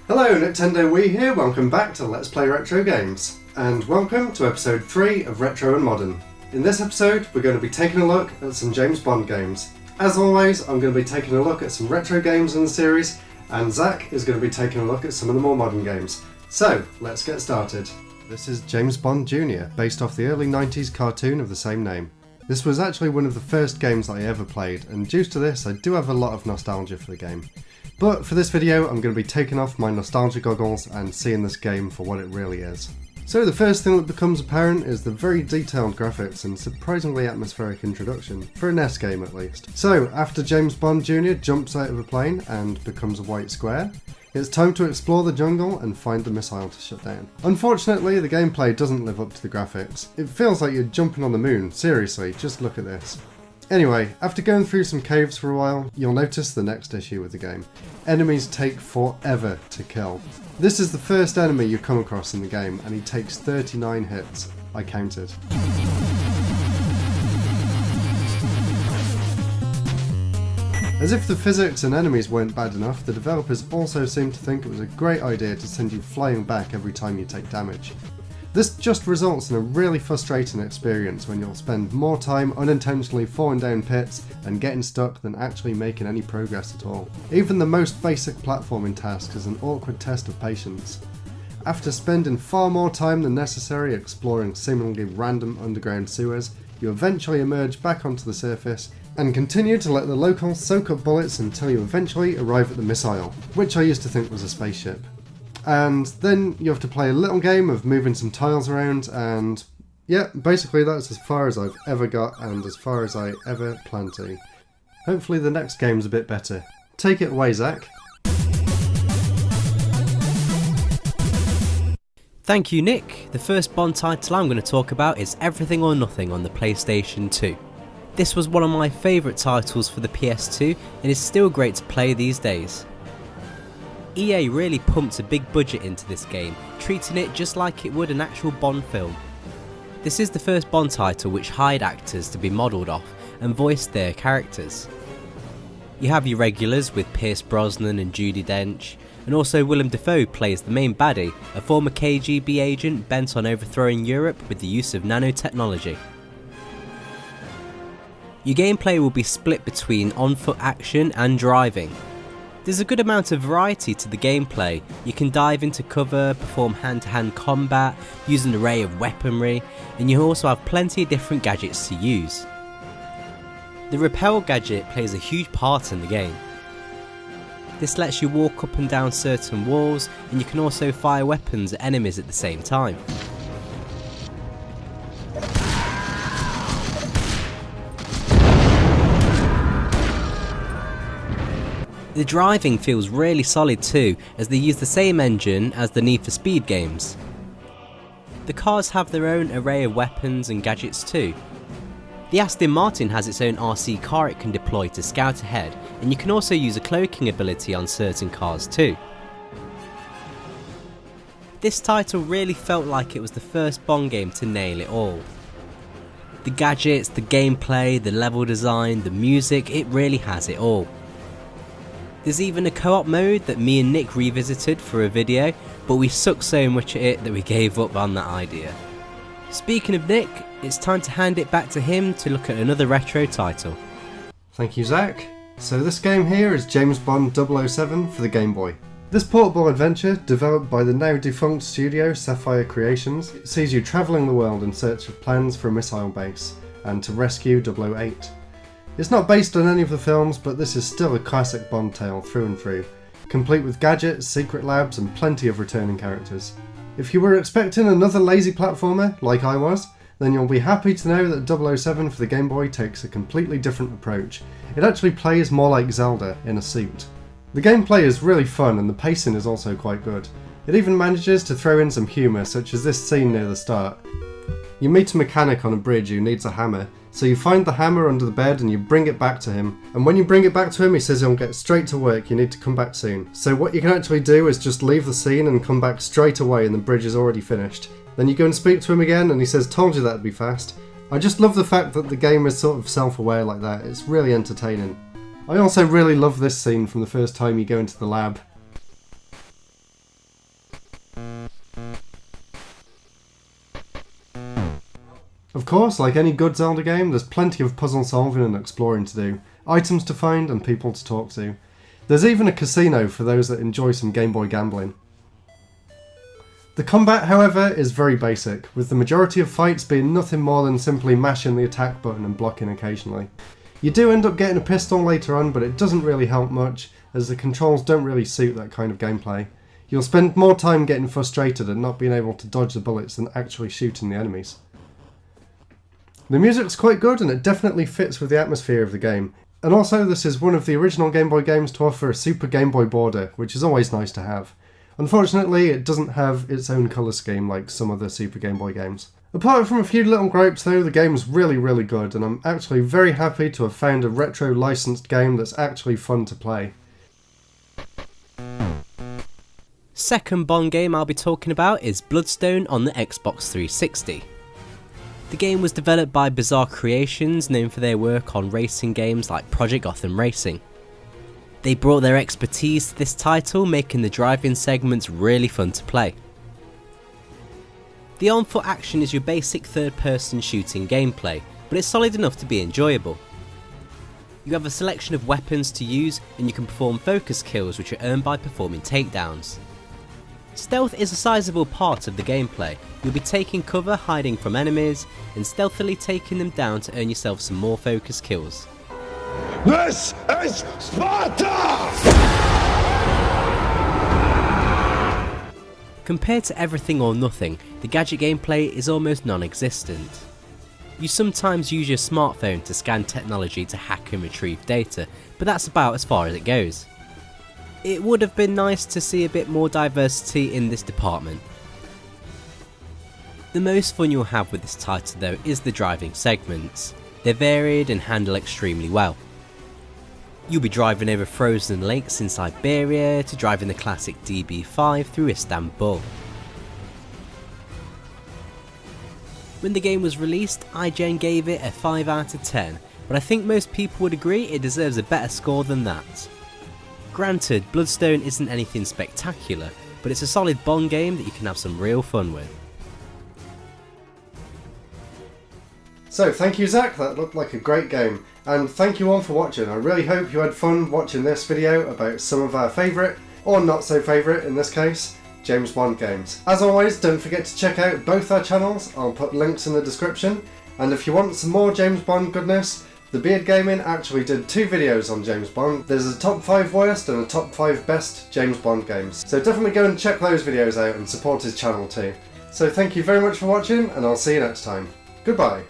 Hello, Nintendo Wii here, welcome back to Let's Play Retro Games, and welcome to episode 3 of Retro and Modern. In this episode, we're going to be taking a look at some James Bond games. As always, I'm going to be taking a look at some retro games in the series, and Zach is going to be taking a look at some of the more modern games. So, let's get started. This is James Bond Jr., based off the early 90s cartoon of the same name. This was actually one of the first games that I ever played, and due to this I do have a lot of nostalgia for the game. But for this video I'm going to be taking off my nostalgia goggles and seeing this game for what it really is. So the first thing that becomes apparent is the very detailed graphics and surprisingly atmospheric introduction, for a NES game at least. So after James Bond Jr. jumps out of a plane and becomes a white square, it's time to explore the jungle and find the missile to shut down. Unfortunately, the gameplay doesn't live up to the graphics. It feels like you're jumping on the moon, seriously, just look at this. Anyway, after going through some caves for a while, you'll notice the next issue with the game. Enemies take forever to kill. This is the first enemy you come across in the game, and he takes 39 hits. I counted. As if the physics and enemies weren't bad enough, the developers also seemed to think it was a great idea to send you flying back every time you take damage. This just results in a really frustrating experience when you'll spend more time unintentionally falling down pits and getting stuck than actually making any progress at all. Even the most basic platforming task is an awkward test of patience. After spending far more time than necessary exploring seemingly random underground sewers, you eventually emerge back onto the surface and continue to let the locals soak up bullets until you eventually arrive at the missile, which I used to think was a spaceship. And then you have to play a little game of moving some tiles around, and yeah, basically that's as far as I've ever got and as far as I ever plan to. Hopefully the next game's a bit better. Take it away, Zach. Thank you, Nick. The first Bond title I'm going to talk about is Everything or Nothing on the PlayStation 2. This was one of my favourite titles for the PS2 and is still great to play these days. EA really pumped a big budget into this game, treating it just like it would an actual Bond film. This is the first Bond title which hired actors to be modelled off and voiced their characters. You have your regulars with Pierce Brosnan and Judi Dench, and also Willem Dafoe plays the main baddie, a former KGB agent bent on overthrowing Europe with the use of nanotechnology. Your gameplay will be split between on-foot action and driving. There's a good amount of variety to the gameplay. You can dive into cover, perform hand-to-hand combat, use an array of weaponry, and you also have plenty of different gadgets to use. The rappel gadget plays a huge part in the game. This lets you walk up and down certain walls, and you can also fire weapons at enemies at the same time. The driving feels really solid too, as they use the same engine as the Need for Speed games. The cars have their own array of weapons and gadgets too. The Aston Martin has its own RC car it can deploy to scout ahead, and you can also use a cloaking ability on certain cars too. This title really felt like it was the first Bond game to nail it all. The gadgets, the gameplay, the level design, the music, it really has it all. There's even a co-op mode that me and Nick revisited for a video, but we sucked so much at it that we gave up on that idea. Speaking of Nick, it's time to hand it back to him to look at another retro title. Thank you, Zach. So this game here is James Bond 007 for the Game Boy. This portable adventure, developed by the now defunct studio Sapphire Creations, sees you travelling the world in search of plans for a missile base, and to rescue 008. It's not based on any of the films, but this is still a classic Bond tale through and through, complete with gadgets, secret labs and plenty of returning characters. If you were expecting another lazy platformer, like I was, then you'll be happy to know that 007 for the Game Boy takes a completely different approach. It actually plays more like Zelda in a suit. The gameplay is really fun and the pacing is also quite good. It even manages to throw in some humour, such as this scene near the start. You meet a mechanic on a bridge who needs a hammer, so you find the hammer under the bed and you bring it back to him, and when you bring it back to him he says he'll get straight to work, you need to come back soon. So what you can actually do is just leave the scene and come back straight away and the bridge is already finished. Then you go and speak to him again and he says, told you that'd be fast. I just love the fact that the game is sort of self-aware like that, it's really entertaining. I also really love this scene from the first time you go into the lab. Of course, like any good Zelda game, there's plenty of puzzle solving and exploring to do, items to find and people to talk to. There's even a casino for those that enjoy some Game Boy gambling. The combat, however, is very basic, with the majority of fights being nothing more than simply mashing the attack button and blocking occasionally. You do end up getting a pistol later on, but it doesn't really help much, as the controls don't really suit that kind of gameplay. You'll spend more time getting frustrated and not being able to dodge the bullets than actually shooting the enemies. The music's quite good and it definitely fits with the atmosphere of the game. And also, this is one of the original Game Boy games to offer a Super Game Boy border, which is always nice to have. Unfortunately, it doesn't have its own colour scheme like some other Super Game Boy games. Apart from a few little gripes though, the game's really good, and I'm actually very happy to have found a retro licensed game that's actually fun to play. Second Bond game I'll be talking about is Bloodstone on the Xbox 360. The game was developed by Bizarre Creations, known for their work on racing games like Project Gotham Racing. They brought their expertise to this title, making the driving segments really fun to play. The on-foot action is your basic third-person shooting gameplay, but it's solid enough to be enjoyable. You have a selection of weapons to use, and you can perform focus kills which are earned by performing takedowns. Stealth is a sizable part of the gameplay. You'll be taking cover, hiding from enemies, and stealthily taking them down to earn yourself some more focus kills. This is Sparta! Compared to Everything or Nothing, the gadget gameplay is almost non-existent. You sometimes use your smartphone to scan technology to hack and retrieve data, but that's about as far as it goes. It would have been nice to see a bit more diversity in this department. The most fun you'll have with this title though is the driving segments. They're varied and handle extremely well. You'll be driving over frozen lakes in Siberia to driving the classic DB5 through Istanbul. When the game was released, IGN gave it a 5 out of 10, but I think most people would agree it deserves a better score than that. Granted, Bloodstone isn't anything spectacular, but it's a solid Bond game that you can have some real fun with. So thank you Zach, that looked like a great game, and thank you all for watching. I really hope you had fun watching this video about some of our favourite, or not so favourite in this case, James Bond games. As always, don't forget to check out both our channels, I'll put links in the description, and if you want some more James Bond goodness, The Beard Gaming actually did 2 videos on James Bond. There's a top 5 worst and a top 5 best James Bond games. So definitely go and check those videos out and support his channel too. So thank you very much for watching, and I'll see you next time. Goodbye.